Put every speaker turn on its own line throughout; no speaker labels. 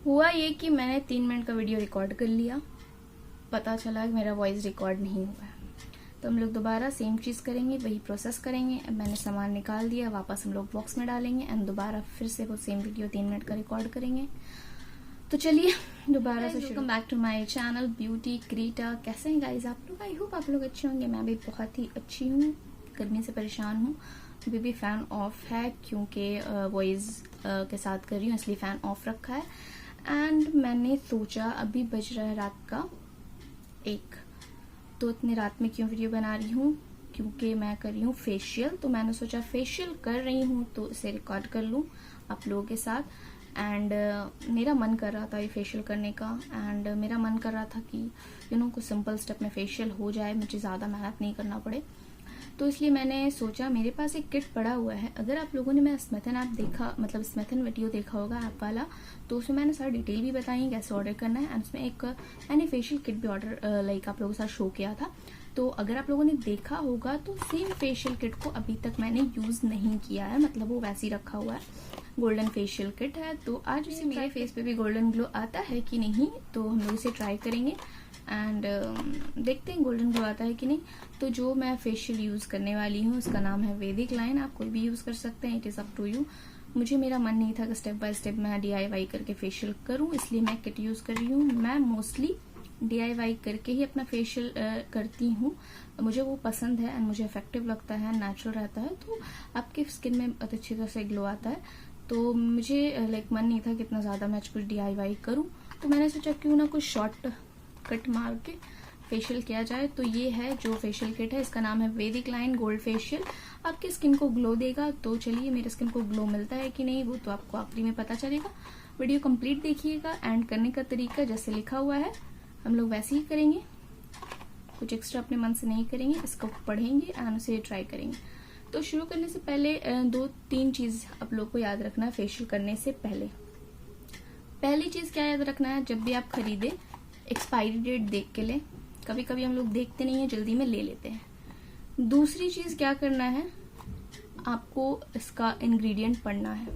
हुआ ये कि मैंने 3 मिनट का वीडियो रिकॉर्ड कर लिया, पता चला कि मेरा वॉइस रिकॉर्ड नहीं हुआ है। तो हम लोग दोबारा सेम चीज़ करेंगे, वही प्रोसेस करेंगे। अब मैंने सामान निकाल दिया, वापस हम लोग बॉक्स में डालेंगे एंड दोबारा फिर से वो सेम वीडियो 3 मिनट का रिकॉर्ड करेंगे। तो चलिए दोबारा से welcome back to my channel beauty क्रीटा। कैसे हैं गाइज आप लोग? आई होप आप लोग अच्छे होंगे। मैं भी बहुत ही अच्छी हूँ, गर्मी से परेशान हूँ। अभी भी फ़ैन ऑफ है क्योंकि वॉइस के साथ कर रही हूँ, इसलिए फ़ैन ऑफ रखा है। एंड मैंने सोचा अभी बज रहा है रात का 1, तो इतनी रात में क्यों वीडियो बना रही हूँ, क्योंकि मैं कर रही हूँ फेशियल। तो मैंने सोचा फेशियल कर रही हूँ तो इसे रिकॉर्ड कर लूँ आप लोगों के साथ। एंड मेरा मन कर रहा था ये फेशियल करने का, एंड मेरा मन कर रहा था कि कुछ सिंपल स्टेप में फेशियल हो जाए, मुझे ज़्यादा मेहनत नहीं करना पड़े। तो इसलिए मैंने सोचा मेरे पास एक किट पड़ा हुआ है। अगर आप लोगों ने मेरा स्मिथन ऐप देखा, मतलब स्मिथन वीडियो देखा होगा ऐप वाला, तो उसमें मैंने सारी डिटेल भी बताई कैसे ऑर्डर करना है। एंड उसमें एक मैंने फेशियल किट भी ऑर्डर लाइक आप लोगों के साथ शो किया था। तो अगर आप लोगों ने देखा होगा तो सेम फेशियल किट को अभी तक मैंने यूज़ नहीं किया है, मतलब वो वैसे ही रखा हुआ है। गोल्डन फेशियल किट है, तो आज इसे मेरे फेस पे भी गोल्डन ग्लो आता है कि नहीं, तो हम लोग इसे ट्राई करेंगे एंड देखते हैं गोल्डन ग्लो आता है कि नहीं। तो जो मैं फेशियल यूज़ करने वाली हूँ उसका नाम है वैदिक लाइन। आप कोई भी यूज़ कर सकते हैं, it is up to you. मुझे मेरा मन नहीं था कि स्टेप बाय स्टेप मैं DIY करके फेशियल करूँ, इसलिए मैं किट यूज़ कर रही हूँ। मैं मोस्टली DIY करके ही अपना फेशियल करती हूँ, मुझे वो पसंद है एंड मुझे इफेक्टिव लगता है, नेचुरल रहता है, तो आपके स्किन में बहुत अच्छी तरह से ग्लो आता है। तो मुझे लाइक मन नहीं था कि इतना ज़्यादा मैं कुछ DIY करूँ, तो मैंने सोचा क्यों ना कुछ शॉर्ट कट मार के फेशियल किया जाए। तो ये है जो फेशियल किट है, इसका नाम है वैदिक लाइन गोल्ड फेशियल। आपकी स्किन को ग्लो देगा। तो चलिए मेरे स्किन को ग्लो मिलता है कि नहीं वो तो आपको आखिरी में पता चलेगा। वीडियो कंप्लीट देखिएगा एंड करने का तरीका जैसे लिखा हुआ है हम लोग वैसे ही करेंगे, कुछ एक्स्ट्रा अपने मन से नहीं करेंगे, इसको पढ़ेंगे एंड उसे ट्राई करेंगे। तो शुरू करने से पहले 2-3 चीज़ आप लोग को याद रखना है फेशियल करने से पहले। पहली चीज़ क्या याद रखना है, जब भी आप खरीदे एक्सपायरी डेट देख के लें। कभी कभी हम लोग देखते नहीं है, जल्दी में ले लेते हैं। दूसरी चीज़ क्या करना है, आपको इसका इंग्रेडिएंट पढ़ना है।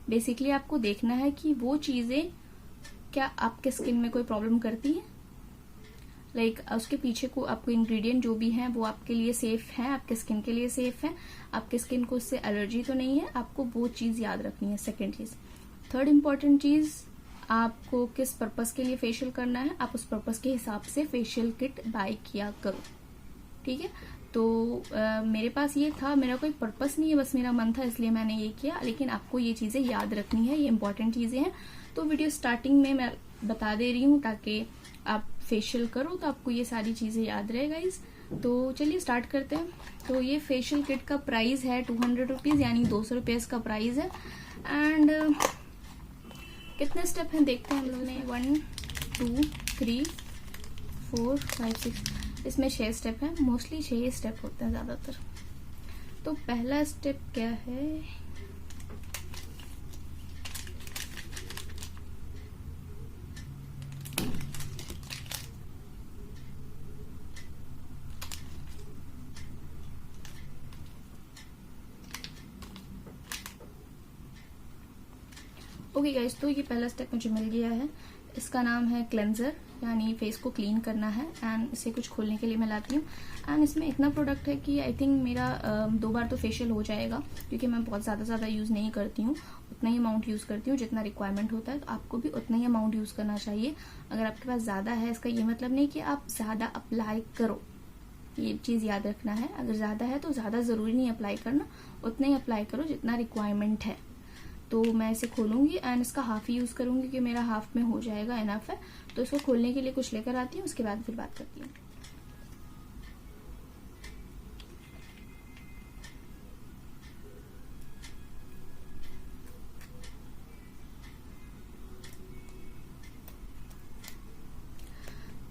बेसिकली आपको देखना है कि वो चीज़ें क्या आपके स्किन में कोई प्रॉब्लम करती हैं, लाइक उसके पीछे को आपको इंग्रेडिएंट जो भी हैं वो आपके लिए सेफ है, आपके स्किन के लिए सेफ है, आपके स्किन को उससे एलर्जी तो नहीं है। आपको वो चीज़ याद रखनी है। सेकेंड चीज़, थर्ड इम्पॉर्टेंट चीज़, आपको किस पर्पस के लिए फेशियल करना है, आप उस पर्पस के हिसाब से फेशियल किट बाय किया करो, ठीक है। तो मेरे पास ये था, मेरा कोई पर्पस नहीं है, बस मेरा मन था इसलिए मैंने ये किया। लेकिन आपको ये चीज़ें याद रखनी है, ये इंपॉर्टेंट चीज़ें हैं। तो वीडियो स्टार्टिंग में मैं बता दे रही हूँ ताकि आप फेशियल करो तो आपको ये सारी चीज़ें याद रहे गाइज। तो चलिए स्टार्ट करते हैं। तो ये फेशियल किट का प्राइस है 200 रुपीज़, यानी 200 रुपये इसका प्राइस है। एंड कितने स्टेप हैं देखते हैं हम लोग ने। 1 2 3 4 5 6, इसमें 6 स्टेप हैं। मोस्टली 6 स्टेप होते हैं ज़्यादातर। तो पहला स्टेप क्या है, ओके गाइस, तो ये पहला स्टेप मुझे मिल गया है। इसका नाम है क्लेंजर, यानी फेस को क्लीन करना है। एंड इसे कुछ खोलने के लिए मैं लाती हूँ। एंड इसमें इतना प्रोडक्ट है कि आई थिंक मेरा 2 बार तो फेशियल हो जाएगा, क्योंकि मैं बहुत ज़्यादा यूज़ नहीं करती हूँ, उतना ही अमाउंट यूज़ करती हूँ जितना रिक्वायरमेंट होता है। तो आपको भी उतना ही अमाउंट यूज़ करना चाहिए। अगर आपके पास ज़्यादा है, इसका ये मतलब नहीं कि आप ज़्यादा अप्लाई करो, ये चीज़ याद रखना है। अगर ज़्यादा है तो ज़्यादा ज़रूरी नहीं अप्लाई करना, उतना ही अप्लाई करो जितना रिक्वायरमेंट है। तो मैं इसे खोलूंगी एंड इसका हाफ ही यूज़ करूंगी क्योंकि मेरा हाफ में हो जाएगा, इनफ है। तो इसको खोलने के लिए कुछ लेकर आती हूँ, उसके बाद फिर बात करती हूँ।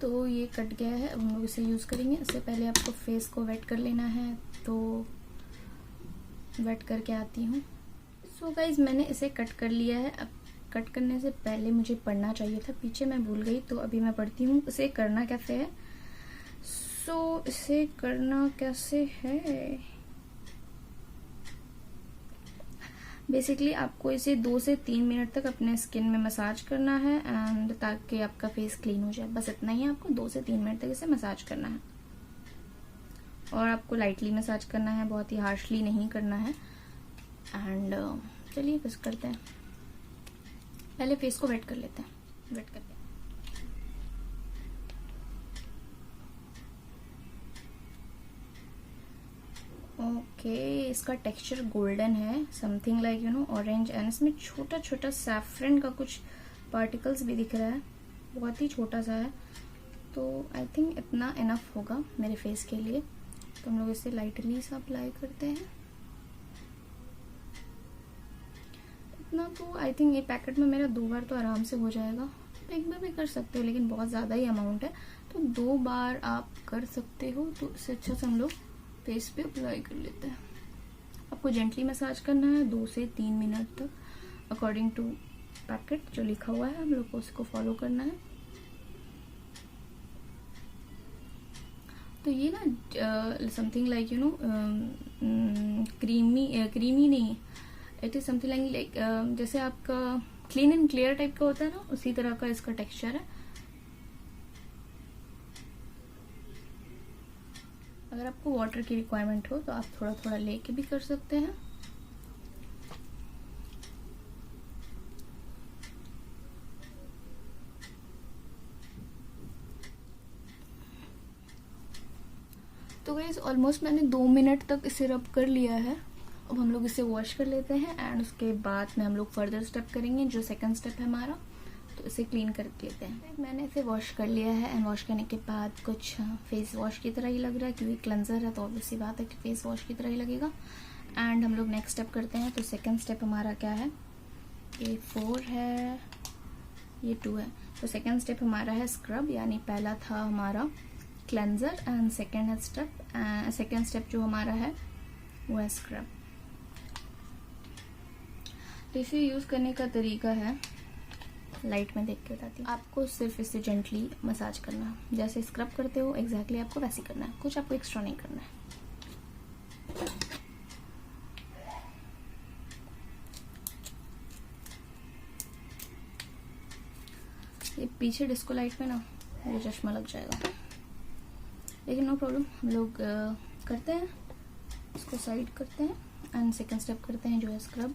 तो ये कट गया है, अब हम लोग इसे यूज़ करेंगे। इससे पहले आपको फेस को वेट कर लेना है, तो वेट करके आती हूँ। सो गाइज, मैंने इसे कट कर लिया है। अब कट करने से पहले मुझे पढ़ना चाहिए था, पीछे मैं भूल गई, तो अभी मैं पढ़ती हूँ इसे करना कैसे है। सो इसे करना कैसे है, बेसिकली आपको इसे 2 से 3 मिनट तक अपने स्किन में मसाज करना है एंड ताकि आपका फेस क्लीन हो जाए। बस इतना ही, आपको 2 से 3 मिनट तक इसे मसाज करना है और आपको लाइटली मसाज करना है, बहुत ही हार्शली नहीं करना है। एंड चलिए फिर करते हैं। पहले फेस को वेट कर लेते हैं, वेट करते हैं। ओके, इसका टेक्सचर गोल्डन है, समथिंग लाइक ऑरेंज, एंड इसमें छोटा छोटा सैफरन का कुछ पार्टिकल्स भी दिख रहा है, बहुत ही छोटा सा है। तो आई थिंक इतना इनफ होगा मेरे फेस के लिए। तो हम लोग इसे लाइटली सा अप्लाई करते हैं। इतना तो आई थिंक ये पैकेट में मेरा 2 बार तो आराम से हो जाएगा। एक बार भी कर सकते हो, लेकिन बहुत ज़्यादा ही अमाउंट है, तो 2 बार आप कर सकते हो। तो इससे अच्छा से हम लोग फेस पे अप्लाई कर लेते हैं। आपको जेंटली मसाज करना है 2 से 3 मिनट तक, अकॉर्डिंग टू पैकेट जो लिखा हुआ है हम लोग को उसको फॉलो करना है। तो ये ना समथिंग लाइक क्रीमी नहीं, इट इज समथिंग लाइक जैसे आपका क्लीन एंड क्लियर टाइप का होता है ना, उसी तरह का इसका टेक्सचर है। अगर आपको वाटर की रिक्वायरमेंट हो तो आप थोड़ा थोड़ा लेके भी कर सकते हैं। तो गाइस ऑलमोस्ट मैंने 2 मिनट तक इसे रब कर लिया है। अब हम लोग इसे वॉश कर लेते हैं एंड उसके बाद में हम लोग फर्दर स्टेप करेंगे, जो सेकंड स्टेप है हमारा। तो इसे क्लीन कर लेते हैं। मैंने इसे वॉश कर लिया है एंड वॉश करने के बाद कुछ फेस वॉश की तरह ही लग रहा है, क्योंकि क्लेंजर है तो ऑब्वियसली बात है कि फेस वॉश की तरह ही लगेगा। एंड हम लोग नेक्स्ट स्टेप करते हैं। तो सेकंड स्टेप हमारा क्या है, ये 4 है, ये 2 है। तो सेकंड स्टेप हमारा है स्क्रब, यानी पहला था हमारा क्लेंजर एंड सेकंड स्टेप जो हमारा है वो है स्क्रब। तो इसे यूज करने का तरीका है, लाइट में देख के बताती हूँ। आपको सिर्फ इसे जेंटली मसाज करना है, जैसे स्क्रब करते हो एग्जैक्टली आपको वैसे करना है, कुछ आपको एक्स्ट्रा नहीं करना है। ये पीछे डिस्को लाइट में ना ये चश्मा लग जाएगा, लेकिन नो प्रॉब्लम। हम लोग करते हैं, इसको साइड करते हैं एंड सेकंड स्टेप करते हैं जो है स्क्रब।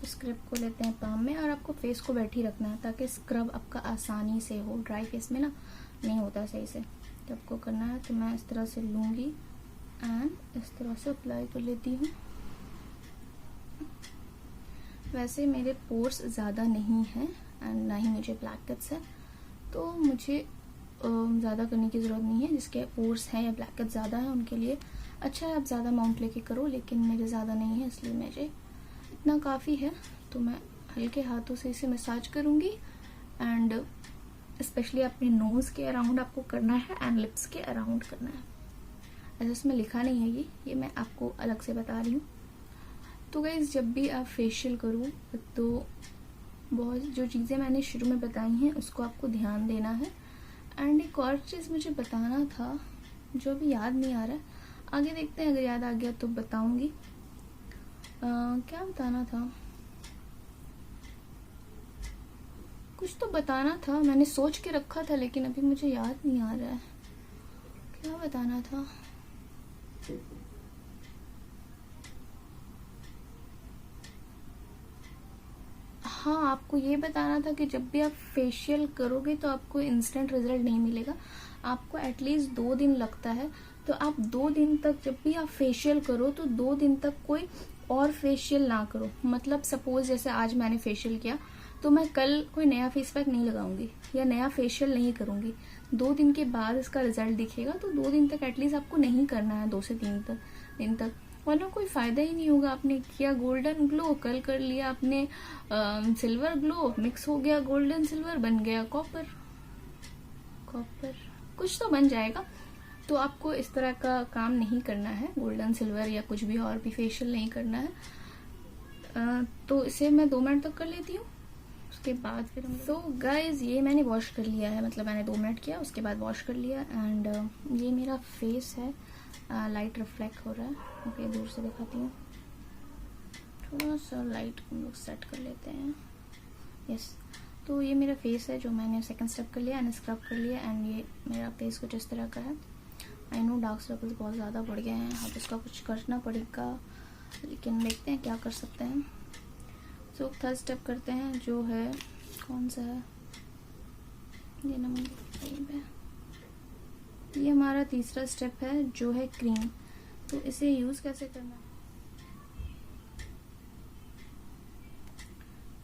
स्क्रब को लेते हैं पाम में और आपको फेस को बैठ ही रखना है ताकि स्क्रब आपका आसानी से हो। ड्राई फेस में ना नहीं होता सही से, तो आपको करना है। तो मैं इस तरह से लूँगी एंड इस तरह से अप्लाई कर लेती हूँ। वैसे मेरे पोर्स ज़्यादा नहीं हैं एंड ना ही मुझे ब्लैक हेड्स है, तो मुझे ज़्यादा करने की ज़रूरत नहीं है। जिसके पोर्स हैं या ब्लैक हेड्स ज़्यादा है उनके लिए अच्छा है आप ज़्यादा अमाउंट लेके करो, लेकिन मेरे ज़्यादा नहीं है, इसलिए मुझे इतना काफ़ी है। तो मैं हल्के हाथों से इसे मसाज करूँगी एंड स्पेशली अपने नोज़ के अराउंड आपको करना है एंड लिप्स के अराउंड करना है। ऐसे इसमें लिखा नहीं है ये मैं आपको अलग से बता रही हूँ। तो गाइस जब भी आप फेशियल करो तो बहुत जो चीज़ें मैंने शुरू में बताई हैं उसको आपको ध्यान देना है। एंड एक और चीज़ मुझे बताना था जो अभी याद नहीं आ रहा है, आगे देखते हैं, अगर याद आ गया तो बताऊंगी। क्या बताना था, कुछ तो बताना था, मैंने सोच के रखा था लेकिन अभी मुझे याद नहीं आ रहा है क्या बताना था। हाँ, आपको ये बताना था कि जब भी आप फेशियल करोगे तो आपको इंस्टेंट रिजल्ट नहीं मिलेगा, आपको एटलीस्ट 2 दिन लगता है। तो आप 2 दिन तक जब भी आप फेशियल करो तो 2 दिन तक कोई और फेशियल ना करो। मतलब सपोज जैसे आज मैंने फेशियल किया तो मैं कल कोई नया फेस पैक नहीं लगाऊंगी या नया फेशियल नहीं करूंगी। 2 दिन के बाद इसका रिजल्ट दिखेगा, तो 2 दिन तक एटलीस्ट आपको नहीं करना है, 2 से 3 दिन तक, वरना कोई फायदा ही नहीं होगा। आपने किया गोल्डन ग्लो, कल कर लिया आपने सिल्वर ग्लो, मिक्स हो गया गोल्डन सिल्वर, बन गया कॉपर, कुछ तो बन जाएगा। तो आपको इस तरह का काम नहीं करना है, गोल्डन सिल्वर या कुछ भी और भी फेशियल नहीं करना है। तो इसे मैं 2 मिनट तक कर लेती हूँ, उसके बाद फिर हम तो गाइज ये मैंने वॉश कर लिया है, मतलब मैंने 2 मिनट किया उसके बाद वॉश कर लिया। एंड ये मेरा फेस है, लाइट रिफ्लेक्ट हो रहा है, ओके दूर से दिखाती हूँ, थोड़ा सा लाइट हम लोग सेट कर लेते हैं। यस, तो ये मेरा फेस है जो मैंने सेकंड स्टेप कर लिया एंड स्क्रब कर लिया, एंड ये मेरा फेस कुछ इस तरह का है। आई नो डार्क सर्कल्स बहुत ज़्यादा बढ़ गए हैं, अब इसका कुछ करना पड़ेगा, लेकिन देखते हैं क्या कर सकते हैं। सो थर्ड स्टेप करते हैं जो है, कौन सा है ये नंबर, ये हमारा तीसरा स्टेप है जो है क्रीम। तो इसे यूज़ कैसे करना है,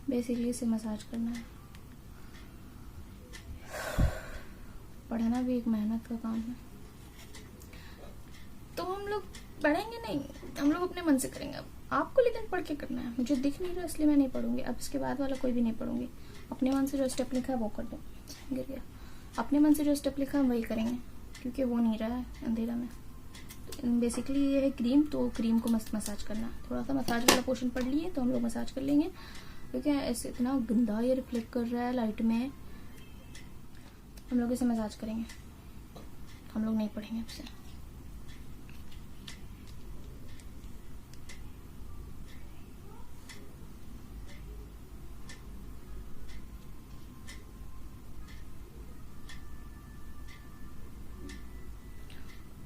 बेसिकली इसे मसाज करना है। पढ़ना भी एक मेहनत का काम है, तो हम लोग पढ़ेंगे नहीं, हम लोग अपने मन से करेंगे। अब आपको लेकिन पढ़ के करना है, मुझे दिख नहीं रहा इसलिए मैं नहीं पढ़ूंगी। अब इसके बाद वाला कोई भी नहीं पढ़ूंगी, अपने मन से जो स्टेप लिखा है वो कर दो। गिर गया। अपने मन से जो स्टेप लिखा है वही करेंगे, क्योंकि वो नहीं रहा है अंधेरा में। तो बेसिकली ये है क्रीम, तो क्रीम को मस्त मसाज करना। थोड़ा सा मसाज वाला पोर्शन पढ़ लिए तो हम लोग मसाज कर लेंगे, क्योंकि ऐसे इतना गंदा ये रिफ्लेक्ट कर रहा है लाइट में। हम लोग इसे मसाज करेंगे, हम लोग नहीं पढ़ेंगे अब से।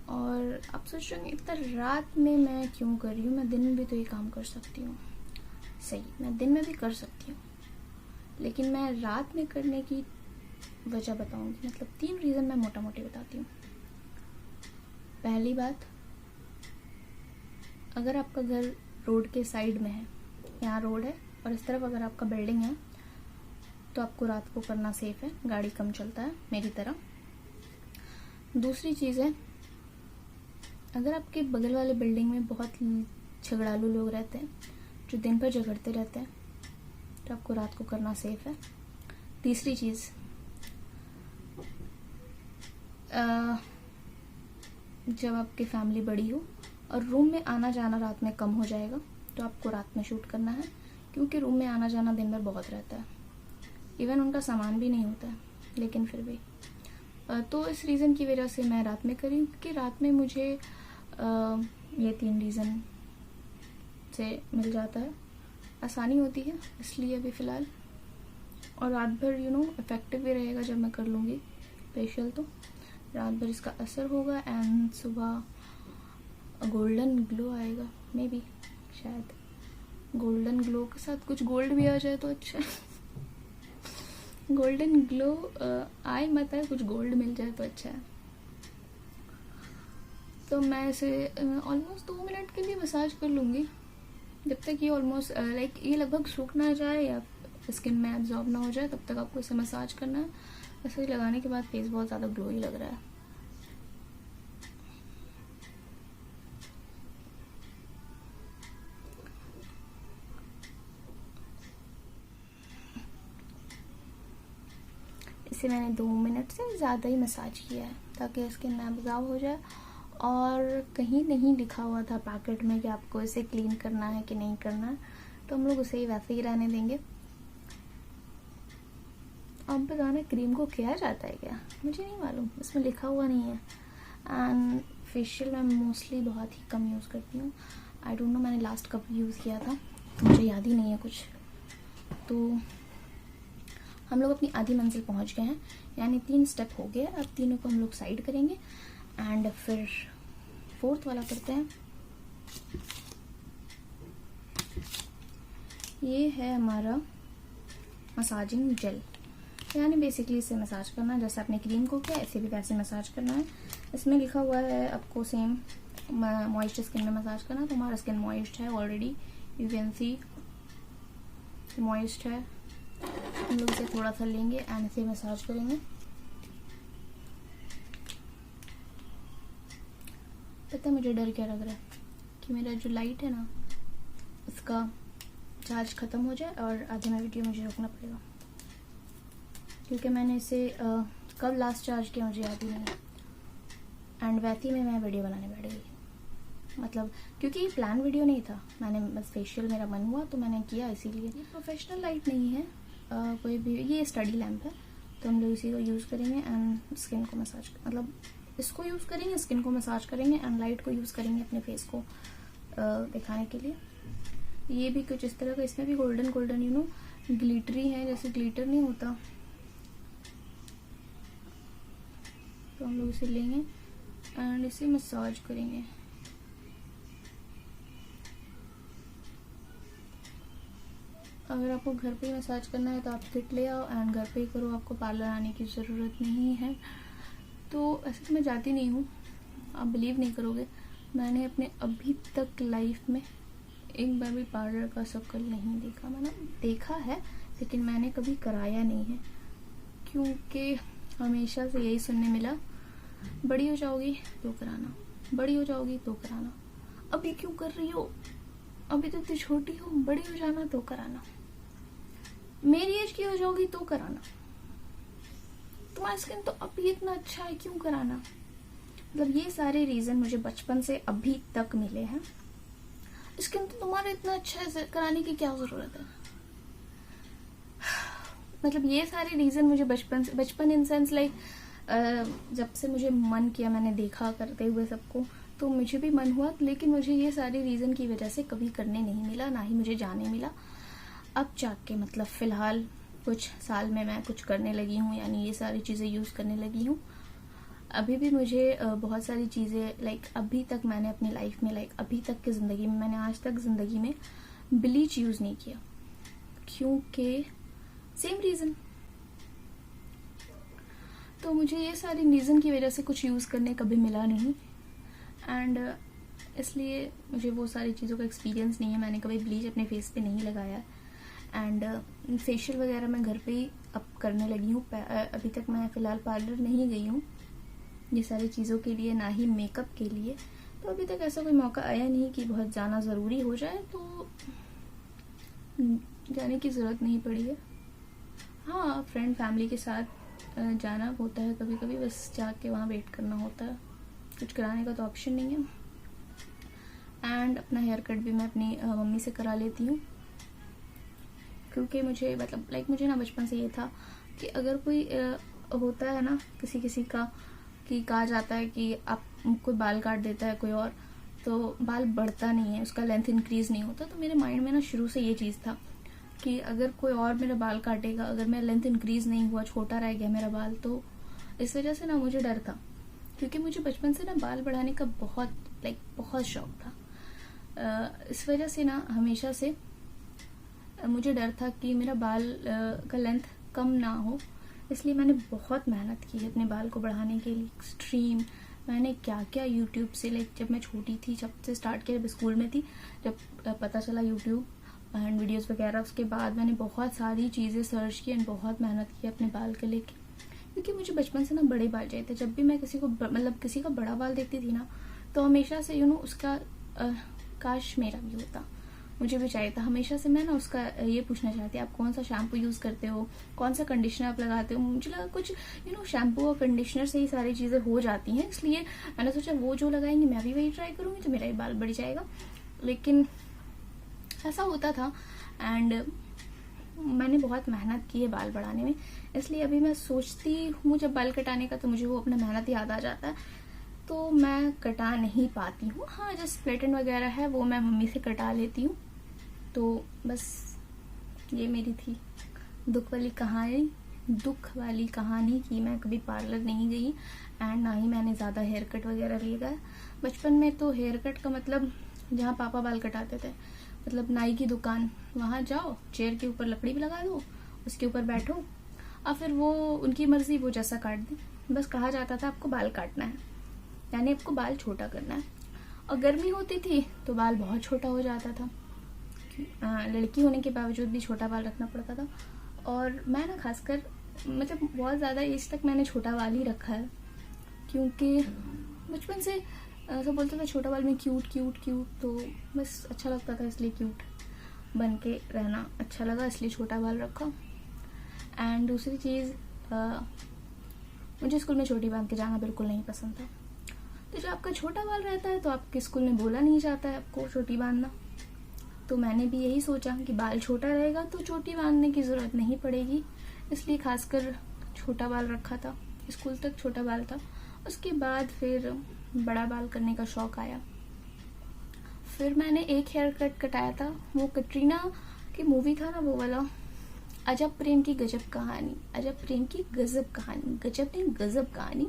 और आप सोच रहे होंगे इतना रात में मैं क्यों कर रही हूँ, मैं दिन में भी तो ये काम कर सकती हूँ। सही, मैं दिन में भी कर सकती हूँ, लेकिन मैं रात में करने की वजह बताऊंगी। मतलब 3 रीज़न मैं मोटा मोटी बताती हूँ। पहली बात, अगर आपका घर रोड के साइड में है, यहाँ रोड है और इस तरफ अगर आपका बिल्डिंग है, तो आपको रात को करना सेफ है, गाड़ी कम चलता है मेरी तरह। दूसरी चीज़ है, अगर आपके बगल वाले बिल्डिंग में बहुत झगड़ालू लोग रहते हैं जो दिन भर झगड़ते रहते हैं, तो आपको रात को करना सेफ है। तीसरी चीज़, जब आपकी फैमिली बड़ी हो और रूम में आना जाना रात में कम हो जाएगा, तो आपको रात में शूट करना है, क्योंकि रूम में आना जाना दिन भर बहुत रहता है। इवन उनका सामान भी नहीं होता है, लेकिन फिर भी। तो इस रीज़न की वजह से मैं रात में करी, क्योंकि रात में मुझे ये 3 रीज़न से मिल जाता है, आसानी होती है, इसलिए अभी फ़िलहाल। और रात भर इफ़ेक्टिव भी रहेगा जब मैं कर लूँगी फेशियल, तो रात भर इसका असर होगा एंड सुबह गोल्डन ग्लो आएगा। मे बी, शायद गोल्डन ग्लो के साथ कुछ गोल्ड भी आ जाए तो अच्छा। गोल्डन ग्लो आए मत आए, कुछ गोल्ड मिल जाए तो अच्छा है। तो मैं इसे ऑलमोस्ट 2 मिनट के लिए मसाज कर लूँगी, जब तक ये ऑलमोस्ट ये लगभग सूख ना जाए या स्किन में एब्जॉर्ब ना हो जाए, तब तक आपको इसे मसाज करना है। ऐसे लगाने के बाद फेस बहुत ज़्यादा ग्लोई लग रहा है। इसे मैंने 2 मिनट से ज़्यादा ही मसाज किया है, ताकि स्किन में एब्जॉर्ब हो जाए। और कहीं नहीं लिखा हुआ था पैकेट में कि आपको इसे क्लीन करना है कि नहीं करना है, तो हम लोग उसे ही वैसे ही रहने देंगे। अब बताना, क्रीम को किया जाता है क्या, मुझे नहीं मालूम, इसमें लिखा हुआ नहीं है। एंड फेशियल मैं मोस्टली बहुत ही कम यूज़ करती हूँ। आई डोंट नो मैंने लास्ट कब यूज़ किया था, तो मुझे याद ही नहीं है कुछ। तो हम लोग अपनी आधी मंजिल पहुँच गए हैं, यानी 3 स्टेप हो गए। अब तीनों को हम लोग साइड करेंगे एंड फिर 4th वाला करते हैं। ये है हमारा मसाजिंग जेल, यानी बेसिकली इसे मसाज करना है जैसे आपने क्रीम को किया, ऐसे भी वैसे मसाज करना है। इसमें लिखा हुआ है आपको सेम मॉइस्चर स्किन में मसाज करना, तो हमारा स्किन मॉइस्ट है already, you can see moist है। हम लोग इसे थोड़ा सा लेंगे एंड इसे मसाज करेंगे। पता है मुझे डर क्या लग रहा है, कि मेरा जो लाइट है ना उसका चार्ज ख़त्म हो जाए और आधे में वीडियो मुझे रोकना पड़ेगा, क्योंकि मैंने इसे कब लास्ट चार्ज किया मुझे याद ही नहीं। एंड वैसे में मैं वीडियो बनाने बैठ गई, मतलब क्योंकि ये प्लान वीडियो नहीं था, मैंने बस फेशियल मेरा मन हुआ तो मैंने किया, इसीलिए। ये प्रोफेशनल लाइट नहीं है कोई भी, ये स्टडी लैम्प है, तो हम लोग इसी को यूज़ करेंगे एंड स्किन को मसाज, मतलब इसको यूज़ करेंगे, स्किन को मसाज करेंगे एंड लाइट को यूज़ करेंगे अपने फेस को दिखाने के लिए। ये भी कुछ इस तरह का, इसमें भी golden golden you know glittery है, जैसे ग्लिटर नहीं होता। तो हम लोग इसे लेंगे एंड इसे मसाज करेंगे। अगर आपको घर पे ही मसाज करना है तो आप किट ले आओ एंड घर पे ही करो, आपको पार्लर आने की ज़रूरत नहीं है। तो ऐसे तो मैं जाती नहीं हूँ, आप बिलीव नहीं करोगे, मैंने अपने अभी तक लाइफ में एक बार भी पार्लर का शक्ल नहीं देखा। मैंने देखा है लेकिन मैंने कभी कराया नहीं है, क्योंकि हमेशा से यही सुनने मिला, बड़ी हो जाओगी तो कराना, बड़ी हो जाओगी तो कराना, अभी क्यों कर रही हो, अभी तो इतनी छोटी हो, बड़ी हो जाना तो कराना, मेरी एज की हो जाओगी तो कराना, तुम्हारा स्किन तो अभी इतना अच्छा है क्यों कराना। मतलब ये सारे रीजन मुझे बचपन से अभी तक मिले हैं। स्किन तो तुम्हारा इतना अच्छा है, कराने की क्या जरूरत है। मतलब ये सारे रीजन मुझे बचपन इन सेंस लाइक जब से मुझे मन किया, मैंने देखा करते हुए सबको, तो मुझे भी मन हुआ, लेकिन मुझे ये सारे रीजन की वजह से कभी करने नहीं मिला, ना ही मुझे जाने मिला। अब जाके मतलब फिलहाल कुछ साल में मैं कुछ करने लगी हूँ, यानी ये सारी चीजें यूज करने लगी हूँ। अभी भी मुझे बहुत सारी चीजें लाइक अभी तक मैंने अपनी लाइफ में लाइक अभी तक की जिंदगी में मैंने आज तक जिंदगी में ब्लीच यूज नहीं किया, क्योंकि सेम रीजन। तो मुझे ये सारी रीजन की वजह से कुछ यूज करने कभी मिला नहीं एंड इसलिए मुझे वो सारी चीज़ों का एक्सपीरियंस नहीं है। मैंने कभी ब्लीच अपने फेस पे नहीं लगाया एंड फेशियल वगैरह मैं घर पे ही अब करने लगी हूँ। अभी तक मैं फ़िलहाल पार्लर नहीं गई हूँ ये सारी चीज़ों के लिए, ना ही मेकअप के लिए। तो अभी तक ऐसा कोई मौका आया नहीं कि बहुत जाना ज़रूरी हो जाए, तो जाने की ज़रूरत नहीं पड़ी है। हाँ, फ्रेंड फैमिली के साथ जाना होता है कभी कभी, बस जाके वहाँ वेट करना होता है, कुछ कराने का तो ऑप्शन नहीं है। एंड अपना हेयर कट भी मैं अपनी मम्मी से करा लेती हूँ, क्योंकि मुझे मतलब लाइक मुझे ना बचपन से ये था कि अगर कोई होता है ना किसी का कि कहा जाता है कि आप कोई बाल काट देता है कोई और, तो बाल बढ़ता नहीं है, उसका लेंथ इंक्रीज नहीं होता। तो मेरे माइंड में ना शुरू से ये चीज़ था कि अगर कोई और मेरा बाल काटेगा, अगर मेरा लेंथ इंक्रीज नहीं हुआ, छोटा रह गया मेरा बाल, तो इस वजह से ना मुझे डर था, क्योंकि मुझे बचपन से ना बाल बढ़ाने का बहुत शौक था। इस वजह से ना हमेशा से मुझे डर था कि मेरा बाल का लेंथ कम ना हो, इसलिए मैंने बहुत मेहनत की अपने बाल को बढ़ाने के लिए, एक्सट्रीम। मैंने क्या क्या यूट्यूब से लाइक जब मैं छोटी थी, जब से स्टार्ट किया, जब स्कूल में थी, जब पता चला यूट्यूब एंड वीडियोस वगैरह, उसके बाद मैंने बहुत सारी चीज़ें सर्च की एंड बहुत मेहनत की अपने बाल के लेके, क्योंकि मुझे बचपन से ना बड़े बाल चाहिए थे। जब भी मैं किसी को मतलब किसी का बड़ा बाल देखती थी ना, तो हमेशा से उसका काश मेरा भी होता, मुझे भी चाहिए था। हमेशा से मैं ना उसका ये पूछना चाहती आप कौन सा शैम्पू यूज़ करते हो, कौन सा कंडीशनर आप लगाते हो। मुझे लगा कुछ शैम्पू और कंडीशनर से ही सारी चीज़ें हो जाती हैं, इसलिए मैंने सोचा वो जो लगाएंगे मैं भी वही ट्राई करूँगी, तो मेरा भी बाल बढ़ जाएगा। लेकिन ऐसा होता था एंड मैंने बहुत मेहनत की है बाल बढ़ाने में, इसलिए अभी मैं सोचती हूँ जब बाल कटाने का, तो मुझे वो अपना मेहनत याद आ जाता है, तो मैं कटा नहीं पाती हूँ। हाँ, जो स्प्लिट एंड वगैरह है वो मैं मम्मी से कटा लेती हूँ। तो बस ये मेरी थी दुख वाली कहानी कि मैं कभी पार्लर नहीं गई एंड ना ही मैंने ज़्यादा हेयर कट वगैरह लिया। बचपन में तो हेयर कट का मतलब जहाँ पापा बाल कटाते थे, मतलब नाई की दुकान, वहाँ जाओ, चेयर के ऊपर लकड़ी भी लगा दो, उसके ऊपर बैठो और फिर वो उनकी मर्जी, वो जैसा काट दे। बस कहा जाता था आपको बाल काटना है, यानी आपको बाल छोटा करना है। और गर्मी होती थी तो बाल बहुत छोटा हो जाता था, लड़की होने के बावजूद भी छोटा बाल रखना पड़ता था। और मैं ना खासकर मतलब बहुत ज़्यादा एज तक मैंने छोटा बाल ही रखा है, क्योंकि बचपन से सब बोलते थे छोटा बाल में क्यूट, तो बस अच्छा लगता था, इसलिए क्यूट बन के रहना अच्छा लगा, इसलिए छोटा बाल रखा। एंड दूसरी चीज़, मुझे स्कूल में छोटी बांध के जाना बिल्कुल नहीं पसंद था। तो जब आपका छोटा बाल रहता है तो आपके स्कूल में बोला नहीं जाता है आपको चोटी बांधना, तो मैंने भी यही सोचा कि बाल छोटा रहेगा तो चोटी बांधने की ज़रूरत नहीं पड़ेगी, इसलिए खासकर छोटा बाल रखा था। स्कूल तक छोटा बाल था, उसके बाद फिर बड़ा बाल करने का शौक आया। फिर मैंने एक हेयर कट कटाया था, वो कटरीना की मूवी था ना वो वाला, अजब प्रेम की गजब कहानी, अजब प्रेम की गजब कहानी, गजब नहीं गजब कहानी।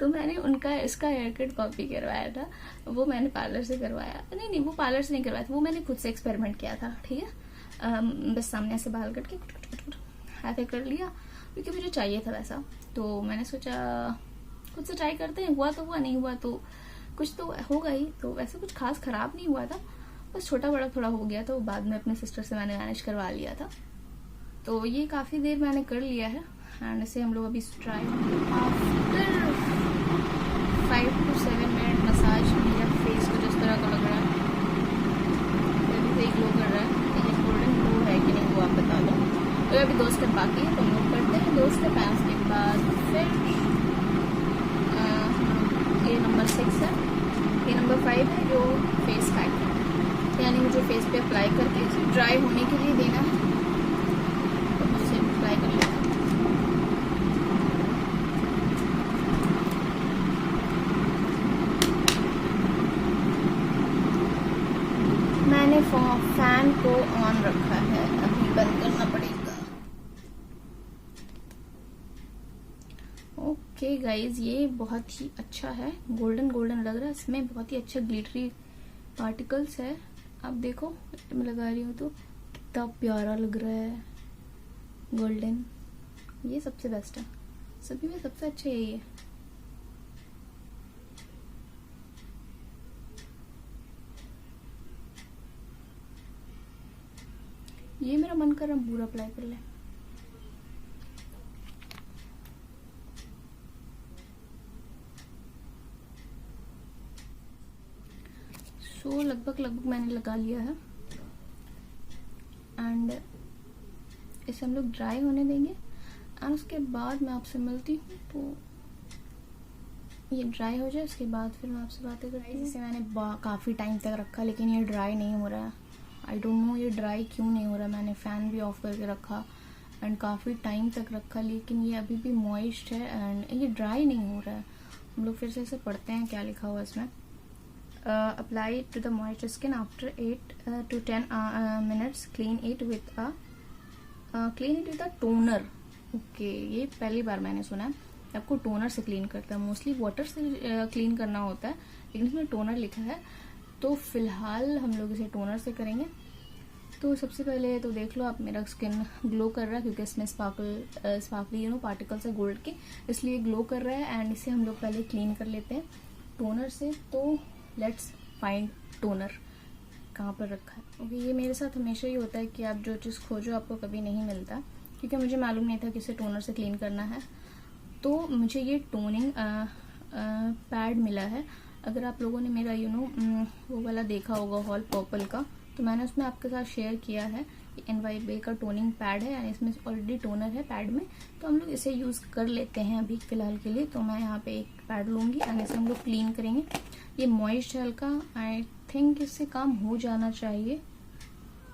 तो मैंने उनका इसका हेयर कट कॉपी करवाया था, वो मैंने पार्लर से करवाया, नहीं वो पार्लर से नहीं करवाया था, वो मैंने खुद से एक्सपेरिमेंट किया था, ठीक है। बस सामने से बाल कट के ऐसे कर लिया, क्योंकि मुझे चाहिए था वैसा। तो मैंने सोचा खुद से ट्राई करते हैं, हुआ तो हुआ, नहीं हुआ तो कुछ तो होगा ही। तो वैसे कुछ खास खराब नहीं हुआ था, बस छोटा बड़ा थोड़ा हो गया, तो बाद में अपने सिस्टर से मैंने मैनेज करवा लिया था। तो ये काफ़ी देर मैंने कर लिया है एंड इसे हम लोग अभी try after 5 to 7 minute massage मेरा फेस को जिस तरह का लग रहा है, अभी से ग्लो कर रहा है, ये गोल्डन ग्लो है कि नहीं वो आप बता दो। तो अभी 2 स्टेप बाकी है, तो हम लोग करते हैं 2 स्टेप। के बाद फिर ये नंबर 6 है, ये नंबर 5 है जो फेस पैक है, यानी मुझे फेस पे अप्लाई करके इसे ड्राई होने के लिए देना है। तो मुझे अप्लाई कर लेता हूँ। मैंने फैन को ऑन रखा है, अभी बंद करना पड़ेगा। ओके गाइज, ये बहुत ही अच्छा है, गोल्डन गोल्डन लग रहा है, इसमें बहुत ही अच्छा ग्लिटरी पार्टिकल्स है। आप देखो मैं लगा रही हूँ तो कितना प्यारा लग रहा है, गोल्डन। ये सबसे बेस्ट है, सभी में सबसे अच्छा यही है। ये मेरा मन कर रहा है पूरा अप्लाई कर ले। सो लगभग मैंने लगा लिया है एंड इसे हम लोग ड्राई होने देंगे एंड उसके बाद मैं आपसे मिलती हूँ। तो ये ड्राई हो जाए उसके बाद फिर मैं आपसे बातें करती हूँ। इसे मैंने काफ़ी टाइम तक रखा लेकिन ये ड्राई नहीं हो रहा है, आई डोंट नो ये ड्राई क्यों नहीं हो रहा। मैंने फ़ैन भी ऑफ करके रखा एंड काफ़ी टाइम तक रखा लेकिन ये अभी भी मॉइस्ट है एंड ये ड्राई नहीं हो रहा है। हम लोग फिर से इसे पढ़ते हैं क्या लिखा हुआ इसमें। Apply to the moist skin after 8 to 10 minutes, clean it with a toner. Okay, ये पहली बार मैंने सुना है आपको टोनर से क्लीन करता है, मोस्टली वाटर से क्लीन करना होता है लेकिन इसमें टोनर लिखा है। तो फिलहाल हम लोग इसे टोनर से करेंगे। तो सबसे पहले तो देख लो आप, मेरा स्किन ग्लो कर रहा है क्योंकि इसमें स्पार्कली पार्टिकल्स है गोल्ड के, इसलिए ग्लो कर रहा है एंड इसे हम लोग पहले क्लीन कर लेते हैं टोनर से। तो लेट्स फाइंड टोनर कहाँ पर रखा है। ओके, ये मेरे साथ हमेशा ही होता है कि आप जो चीज़ खोजो आपको कभी नहीं मिलता, क्योंकि मुझे मालूम नहीं था कि इसे टोनर से क्लीन करना है। तो मुझे ये टोनिंग पैड मिला है। अगर आप लोगों ने मेरा वो वाला देखा होगा हॉल पर्पल का, तो मैंने उसमें आपके साथ शेयर किया है। NYBay का टोनिंग पैड है, इसमें ऑलरेडी टोनर है पैड में, तो हम लोग इसे यूज़ कर लेते हैं अभी फ़िलहाल के लिए। तो मैं यहाँ पे एक पैड लूँगी एंड इसे हम लोग क्लीन करेंगे। ये मॉइस्ट है हल्का, आई थिंक इससे काम हो जाना चाहिए।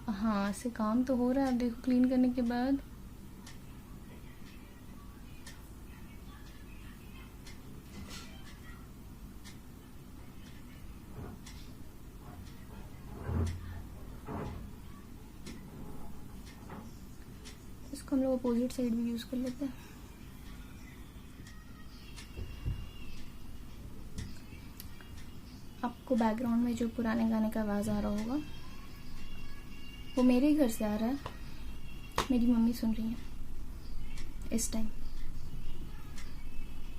हाँ, इससे काम तो हो रहा है, आप देखो क्लीन करने के बाद। इसको हम लोग अपोजिट साइड भी यूज कर लेते हैं। आपको बैकग्राउंड में जो पुराने गाने का आवाज आ रहा होगा वो मेरे ही घर से आ रहा है, मेरी मम्मी सुन रही है इस टाइम।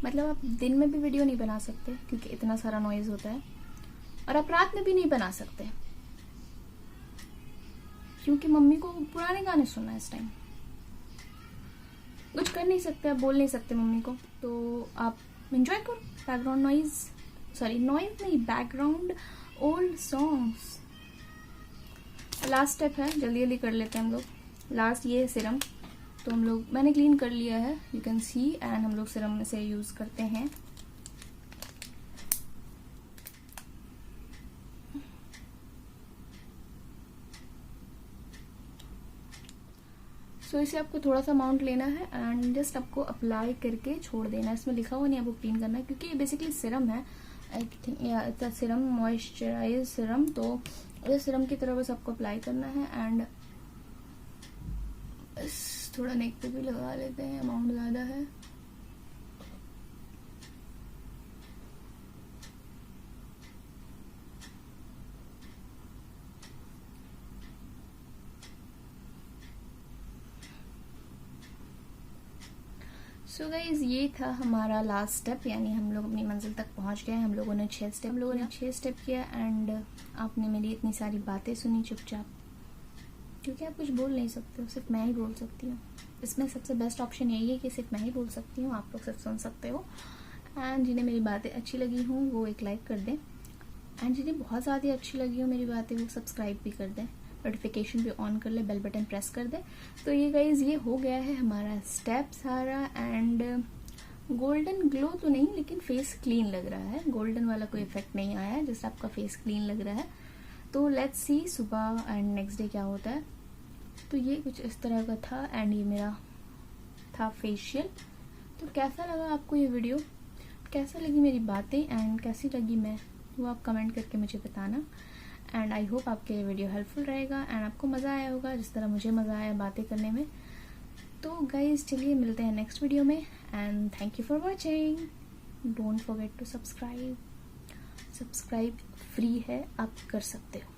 मतलब आप दिन में भी वीडियो नहीं बना सकते क्योंकि इतना सारा नॉइज होता है, और आप रात में भी नहीं बना सकते क्योंकि मम्मी को पुराने गाने सुनना है इस टाइम। कुछ कर नहीं सकते, आप बोल नहीं सकते मम्मी को, तो आप एंजॉय करो बैकग्राउंड नॉइज, सॉरी नॉइज नहीं, background old songs. Last step है, जल्दी जल्दी कर लेते हैं हम लोग। लास्ट ये है सिरम, तो हम लोग मैंने क्लीन कर लिया है, यू कैन सी, एंड हम लोग सिरम में से यूज करते हैं। सो इसे आपको थोड़ा सा अमाउंट लेना है एंड जस्ट आपको अप्लाई करके छोड़ देना है। इसमें लिखा हुआ नहीं आपको क्लीन करना है क्योंकि ये बेसिकली सिरम है, I think it's serum, moisturise serum. तो बस सिरम की तरह बस आपको अप्लाई करना है एंड बस थोड़ा नेक पे भी लगा लेते हैं, अमाउंट ज़्यादा है। सो गाइज ये था हमारा लास्ट स्टेप, यानी हम लोग अपनी मंजिल तक पहुंच गए। हम लोगों ने 6 स्टेप किया एंड आपने मेरी इतनी सारी बातें सुनी चुपचाप, क्योंकि आप कुछ बोल नहीं सकते हो, सिर्फ मैं ही बोल सकती हूँ। इसमें सबसे बेस्ट ऑप्शन यही है कि सिर्फ मैं ही बोल सकती हूँ, आप लोग सिर्फ सुन सकते हो। एंड जिन्हें मेरी बातें अच्छी लगी हों वो एक लाइक कर दें, एंड जिन्हें बहुत ज़्यादा अच्छी लगी हो मेरी बातें वो सब्सक्राइब भी कर दें, नोटिफिकेशन भी ऑन कर ले, बेल बटन प्रेस कर दे। तो ये गाइज ये हो गया है हमारा स्टेप सारा। एंड गोल्डन ग्लो तो नहीं, लेकिन फेस क्लीन लग रहा है, गोल्डन वाला कोई इफेक्ट नहीं आया है, जस्ट आपका फेस क्लीन लग रहा है। तो लेट्स सी सुबह एंड नेक्स्ट डे क्या होता है। तो ये कुछ इस तरह का था एंड ये मेरा था फेशियल। तो कैसा लगा आपको ये वीडियो, कैसा लगी मेरी बातें एंड कैसी लगी मैं, वो आप कमेंट करके मुझे बताना। एंड आई होप आपके ये वीडियो हेल्पफुल रहेगा एंड आपको मज़ा आया होगा जिस तरह मुझे मज़ा आया बातें करने में। तो गाइज चलिए मिलते हैं नेक्स्ट वीडियो में and thank you for watching. Don't forget to subscribe free है, आप कर सकते हो।